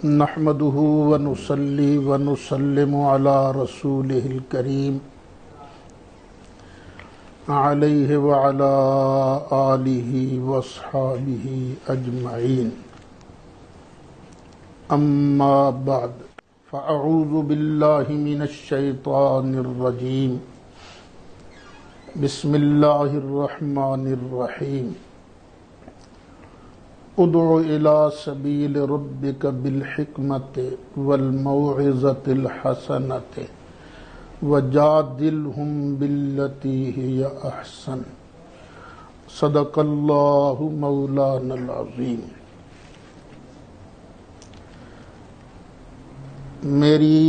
نحمده ونصلي ونسلم على رسوله الكريم عليه وعلى آله واصحابه أجمعين. أما بعد فأعوذ بالله من الشيطان الرجيم. بسم الله الرحمن الرحيم. ادع إلى سبيل ربك بالحكمة والموعظة الحسنة وجادلهم بالتي هي أحسن. صدق الله مولانا العظيم. میری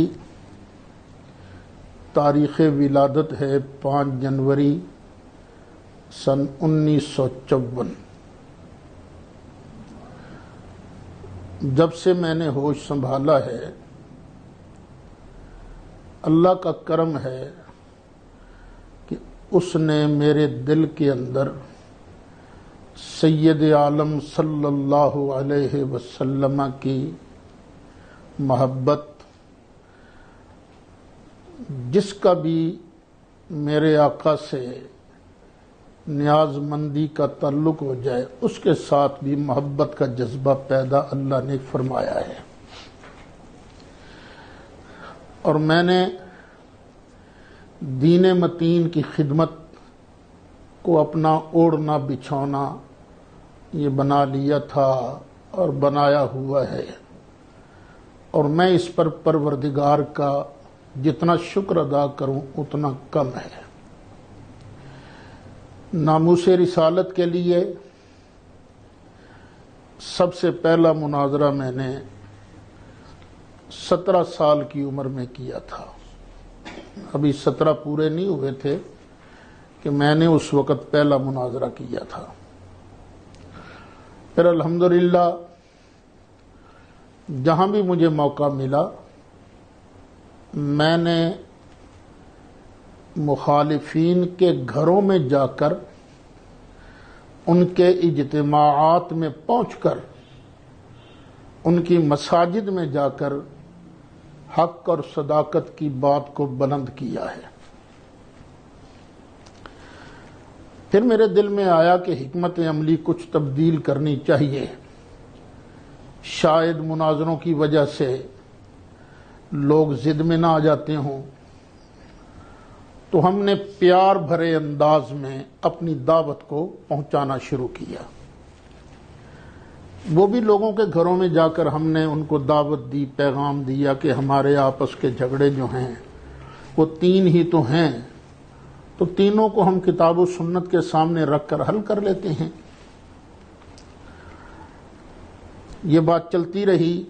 تاریخ ولادت ہے 5 جنوری سن 1954. جب سے میں نے ہوش سنبھالا ہے، اللہ کا کرم ہے کہ اس نے میرے دل کے اندر سید عالم صلی اللہ علیہ وسلم کی محبت، جس کا بھی میرے آقا سے نیاز مندی کا تعلق ہو جائے اس کے ساتھ بھی محبت کا جذبہ پیدا اللہ نے فرمایا ہے. اور میں نے دین متین کی خدمت کو اپنا اوڑھنا بچھونا یہ بنا لیا تھا اور بنایا ہوا ہے، اور میں اس پر پروردگار کا جتنا شکر ادا کروں اتنا کم ہے. ناموس رسالت کے لیے سب سے پہلا مناظرہ میں نے 17 سال کی عمر میں کیا تھا. ابھی 17 پورے نہیں ہوئے تھے کہ میں نے اس وقت پہلا مناظرہ کیا تھا. پھر الحمدللہ جہاں بھی مجھے موقع ملا میں نے مخالفین کے گھروں میں جا کر ان کے اجتماعات میں پہنچ کر ان کی مساجد میں جا کر حق اور صداقت کی بات کو بلند کیا ہے. پھر میرے دل میں آیا کہ حکمت عملی کچھ تبدیل کرنی چاہیے. شاید مناظروں کی وجہ سے لوگ ضد میں نہ آ جاتے ہوں، تو ہم نے پیار بھرے انداز میں اپنی دعوت کو پہنچانا شروع کیا. وہ بھی لوگوں کے گھروں میں جا کر ہم نے ان کو دعوت دی، پیغام دیا کہ ہمارے آپس کے جھگڑے جو ہیں وہ 3 ہی تو ہیں، تو تینوں کو ہم کتاب و سنت کے سامنے رکھ کر حل کر لیتے ہیں. یہ بات چلتی رہی.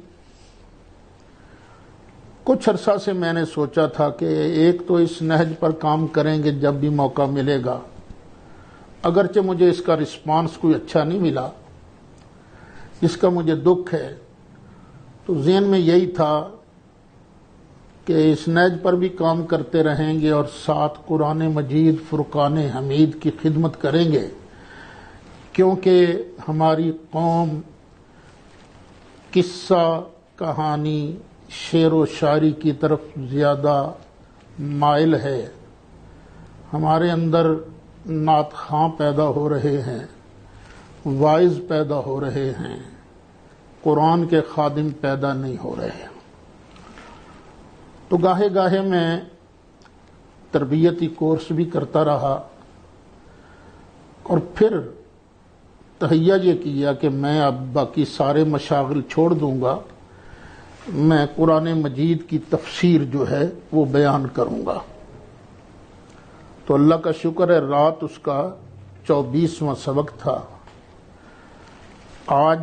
کچھ عرصہ سے میں نے سوچا تھا کہ ایک تو اس نہج پر کام کریں گے جب بھی موقع ملے گا. اگرچہ مجھے اس کا رسپانس کوئی اچھا نہیں ملا، جس کا مجھے دکھ ہے، تو ذہن میں یہی تھا کہ اس نہج پر بھی کام کرتے رہیں گے اور ساتھ قرآن مجید فرقان حمید کی خدمت کریں گے، کیونکہ ہماری قوم قصہ، کہانی، شعر و شاعری کی طرف زیادہ مائل ہے. ہمارے اندر نعت خواں پیدا ہو رہے ہیں، واعظ پیدا ہو رہے ہیں، قرآن کے خادم پیدا نہیں ہو رہے ہیں. تو گاہے گاہے میں تربیتی کورس بھی کرتا رہا، اور پھر تہیہ یہ کیا کہ میں اب باقی سارے مشاغل چھوڑ دوں گا، میں قرآن مجید کی تفسیر جو ہے وہ بیان کروں گا. تو اللہ کا شکر ہے رات اس کا 24واں سبق تھا. آج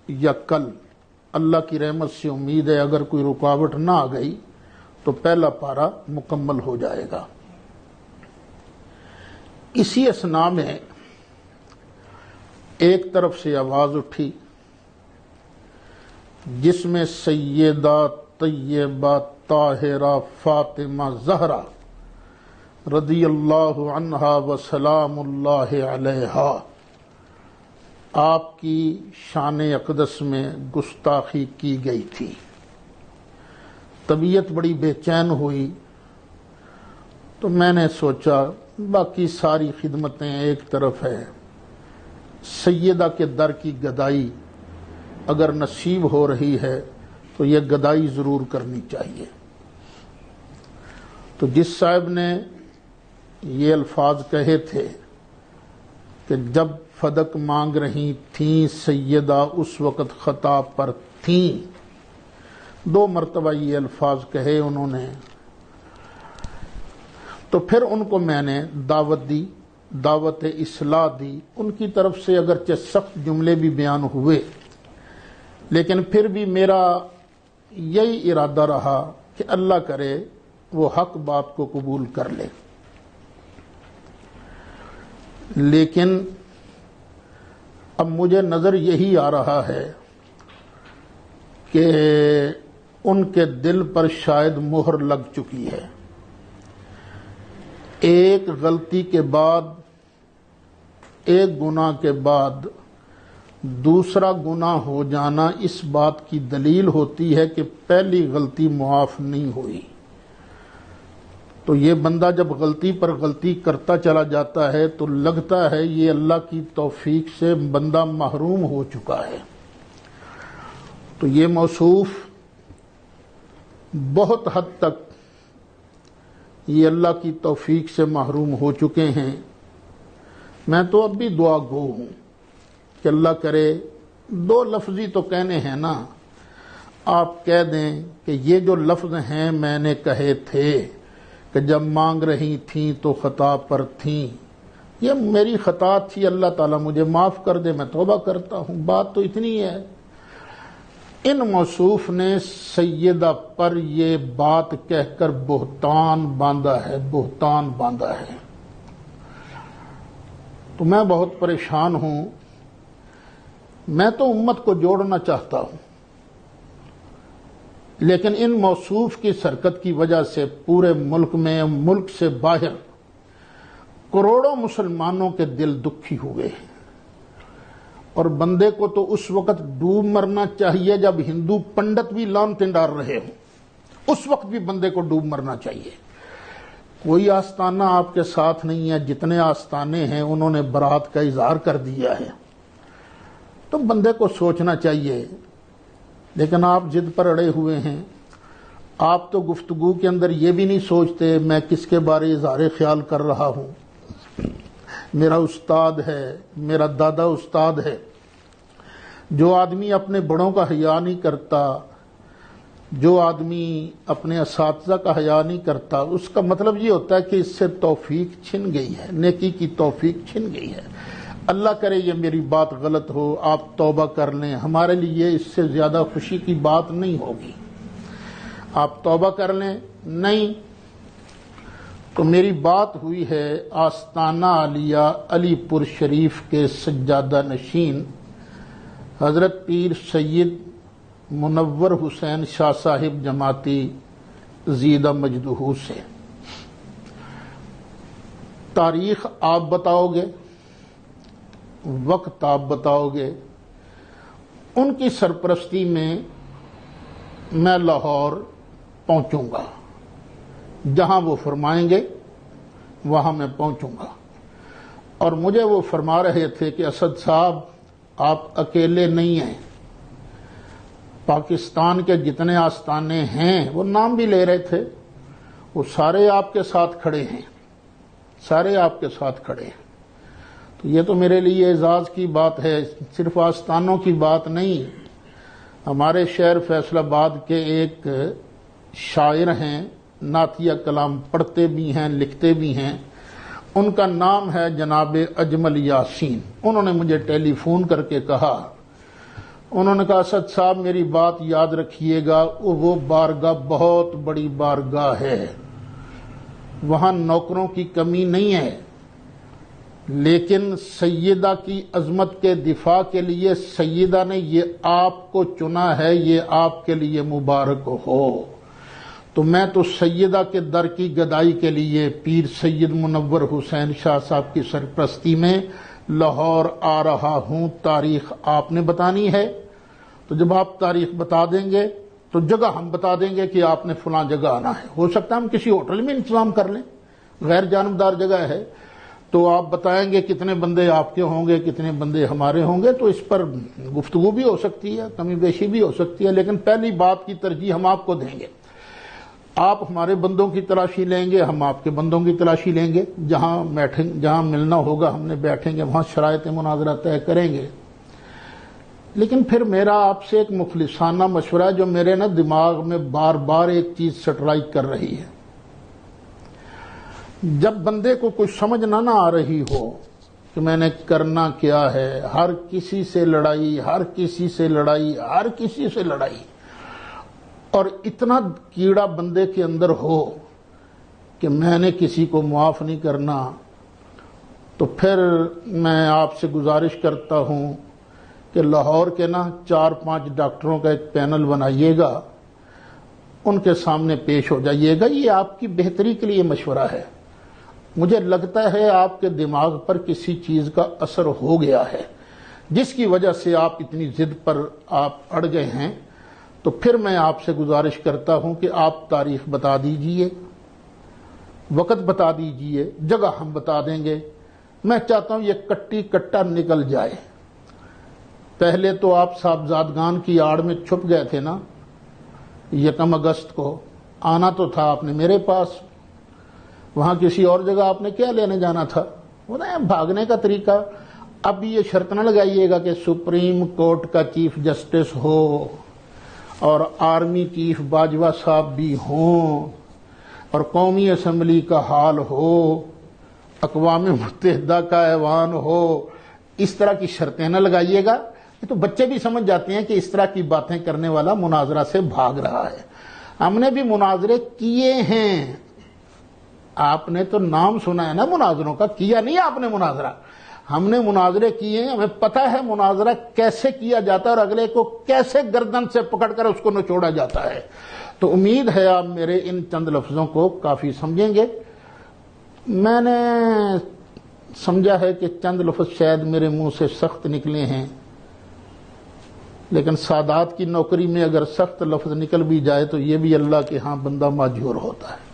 یا کل اللہ کی رحمت سے امید ہے اگر کوئی رکاوٹ نہ آ گئی تو پہلا پارہ مکمل ہو جائے گا. اسی اثناء میں ایک طرف سے آواز اٹھی جس میں سیدہ طیبہ طاہرہ فاطمہ زہرا رضی اللہ عنہا و سلام اللہ علیہا آپ کی شان اقدس میں گستاخی کی گئی تھی۔ طبیعت بڑی بے چین ہوئی تو میں نے سوچا باقی ساری خدمتیں ایک طرف ہے، سیدہ کے در کی گدائی اگر نصیب ہو رہی ہے تو یہ گدائی ضرور کرنی چاہیے۔ تو جس صاحب نے یہ الفاظ کہے تھے کہ جب فدق مانگ رہی تھیں سیدہ اس وقت خطا پر تھیں، 2 مرتبہ یہ الفاظ کہے انہوں نے، تو پھر ان کو میں نے دعوت دی، دعوت اصلاح دی۔ ان کی طرف سے اگرچہ سخت جملے بھی بیان ہوئے لیکن پھر بھی میرا یہی ارادہ رہا کہ اللہ کرے وہ حق بات کو قبول کر لے۔ لیکن اب مجھے نظر یہی آ رہا ہے کہ ان کے دل پر شاید مہر لگ چکی ہے۔ ایک غلطی کے بعد، ایک گناہ کے بعد دوسرا گناہ ہو جانا اس بات کی دلیل ہوتی ہے کہ پہلی غلطی معاف نہیں ہوئی۔ تو یہ بندہ جب غلطی پر غلطی کرتا چلا جاتا ہے تو لگتا ہے یہ اللہ کی توفیق سے بندہ محروم ہو چکا ہے۔ تو یہ موصوف بہت حد تک یہ اللہ کی توفیق سے محروم ہو چکے ہیں۔ میں تو اب بھی دعا گو ہوں کہ اللہ کرے 2 لفظ ہی تو کہنے ہیں نا، آپ کہہ دیں کہ یہ جو لفظ ہیں میں نے کہے تھے کہ جب مانگ رہی تھیں تو خطا پر تھیں، یہ میری خطا تھی، اللہ تعالیٰ مجھے معاف کر دے، میں توبہ کرتا ہوں۔ بات تو اتنی ہے۔ ان موصوف نے سیدہ پر یہ بات کہہ کر بہتان باندھا ہے، بہتان باندھا ہے۔ تو میں بہت پریشان ہوں۔ میں تو امت کو جوڑنا چاہتا ہوں لیکن ان موصوف کی سرکت کی وجہ سے پورے ملک میں، ملک سے باہر کروڑوں مسلمانوں کے دل دکھی ہوئے ہیں۔ اور بندے کو تو اس وقت ڈوب مرنا چاہیے جب ہندو پنڈت بھی لانتیں ڈال رہے ہوں، اس وقت بھی بندے کو ڈوب مرنا چاہیے۔ کوئی آستانہ آپ کے ساتھ نہیں ہے، جتنے آستانے ہیں انہوں نے برات کا اظہار کر دیا ہے، تو بندے کو سوچنا چاہیے۔ لیکن آپ ضد پر اڑے ہوئے ہیں۔ آپ تو گفتگو کے اندر یہ بھی نہیں سوچتے میں کس کے بارے اظہار خیال کر رہا ہوں۔ میرا استاد ہے، میرا دادا استاد ہے۔ جو آدمی اپنے بڑوں کا حیا نہیں کرتا، جو آدمی اپنے اساتذہ کا حیا نہیں کرتا، اس کا مطلب یہ ہوتا ہے کہ اس سے توفیق چھن گئی ہے، نیکی کی توفیق چھن گئی ہے۔ اللہ کرے یہ میری بات غلط ہو، آپ توبہ کر لیں، ہمارے لیے اس سے زیادہ خوشی کی بات نہیں ہوگی۔ آپ توبہ کر لیں، نہیں تو میری بات ہوئی ہے آستانہ عالیہ علی پور شریف کے سجادہ نشین حضرت پیر سید منور حسین شاہ صاحب جماعتی زیدہ مجدہ سے۔ تاریخ آپ بتاؤ گے، وقت آپ بتاؤ گے۔ ان کی سرپرستی میں لاہور پہنچوں گا، جہاں وہ فرمائیں گے وہاں میں پہنچوں گا۔ اور مجھے وہ فرما رہے تھے کہ اسد صاحب آپ اکیلے نہیں ہیں، پاکستان کے جتنے آستانے ہیں، وہ نام بھی لے رہے تھے، وہ سارے آپ کے ساتھ کھڑے ہیں، سارے آپ کے ساتھ کھڑے ہیں۔ تو یہ تو میرے لیے اعزاز کی بات ہے، صرف آستانوں کی بات نہیں۔ ہمارے شہر فیصل آباد کے ایک شاعر ہیں، نعتیہ کلام پڑھتے بھی ہیں، لکھتے بھی ہیں، ان کا نام ہے جناب اجمل یاسین۔ انہوں نے مجھے ٹیلی فون کر کے کہا، انہوں نے کہا اسد صاحب میری بات یاد رکھیے گا، وہ بارگاہ بہت بڑی بارگاہ ہے، وہاں نوکروں کی کمی نہیں ہے، لیکن سیدہ کی عظمت کے دفاع کے لیے سیدہ نے یہ آپ کو چنا ہے، یہ آپ کے لیے مبارک ہو۔ تو میں تو سیدہ کے در کی گدائی کے لیے پیر سید منور حسین شاہ صاحب کی سرپرستی میں لاہور آ رہا ہوں، تاریخ آپ نے بتانی ہے۔ تو جب آپ تاریخ بتا دیں گے تو جگہ ہم بتا دیں گے کہ آپ نے فلاں جگہ آنا ہے۔ ہو سکتا ہے ہم کسی ہوٹل میں انتظام کر لیں، غیر جانبدار جگہ ہے، تو آپ بتائیں گے کتنے بندے آپ کے ہوں گے، کتنے بندے ہمارے ہوں گے، تو اس پر گفتگو بھی ہو سکتی ہے، کمی بیشی بھی ہو سکتی ہے، لیکن پہلی بات کی ترجیح ہم آپ کو دیں گے۔ آپ ہمارے بندوں کی تلاشی لیں گے، ہم آپ کے بندوں کی تلاشی لیں گے، جہاں ملنا ہوگا ہم نے بیٹھیں گے، وہاں شرائط مناظرہ طے کریں گے۔ لیکن پھر میرا آپ سے ایک مخلصانہ مشورہ جو میرے دماغ میں بار بار ایک چیز سٹرائک کر رہی ہے، جب بندے کو کچھ سمجھ نہ آ رہی ہو کہ میں نے کرنا کیا ہے، ہر کسی سے لڑائی، ہر کسی سے لڑائی، ہر کسی سے لڑائی، اور اتنا کیڑا بندے کے اندر ہو کہ میں نے کسی کو معاف نہیں کرنا، تو پھر میں آپ سے گزارش کرتا ہوں کہ لاہور کے 4-5 ڈاکٹروں کا ایک پینل بنائیے گا، ان کے سامنے پیش ہو جائیے گا۔ یہ آپ کی بہتری کے لیے مشورہ ہے۔ مجھے لگتا ہے آپ کے دماغ پر کسی چیز کا اثر ہو گیا ہے جس کی وجہ سے آپ اتنی ضد پر آپ اڑ گئے ہیں۔ تو پھر میں آپ سے گزارش کرتا ہوں کہ آپ تاریخ بتا دیجئے، وقت بتا دیجئے، جگہ ہم بتا دیں گے۔ میں چاہتا ہوں یہ کٹی کٹا نکل جائے۔ پہلے تو آپ صاحبزادگان کی آڑ میں چھپ گئے تھے نا، 1 اگست کو آنا تو تھا آپ نے میرے پاس، وہاں کسی اور جگہ آپ نے کیا لینے جانا تھا؟ وہ بھاگنے کا طریقہ۔ اب یہ شرط نہ لگائیے گا کہ سپریم کورٹ کا چیف جسٹس ہو اور آرمی چیف باجوہ صاحب بھی ہوں اور قومی اسمبلی کا حال ہو، اقوام متحدہ کا ایوان ہو، اس طرح کی شرطیں نہ لگائیے گا۔ یہ تو بچے بھی سمجھ جاتے ہیں کہ اس طرح کی باتیں کرنے والا مناظرہ سے بھاگ رہا ہے۔ ہم نے بھی مناظرے کیے ہیں، آپ نے تو نام سنا ہے نا مناظروں کا، کیا نہیں آپ نے مناظرہ۔ ہم نے مناظرے کیے ہیں، ہمیں پتہ ہے مناظرہ کیسے کیا جاتا ہے اور اگلے کو کیسے گردن سے پکڑ کر اس کو نچوڑا جاتا ہے۔ تو امید ہے آپ میرے ان چند لفظوں کو کافی سمجھیں گے۔ میں نے سمجھا ہے کہ چند لفظ شاید میرے منہ سے سخت نکلے ہیں، لیکن سادات کی نوکری میں اگر سخت لفظ نکل بھی جائے تو یہ بھی اللہ کے ہاں بندہ ماجور ہوتا ہے۔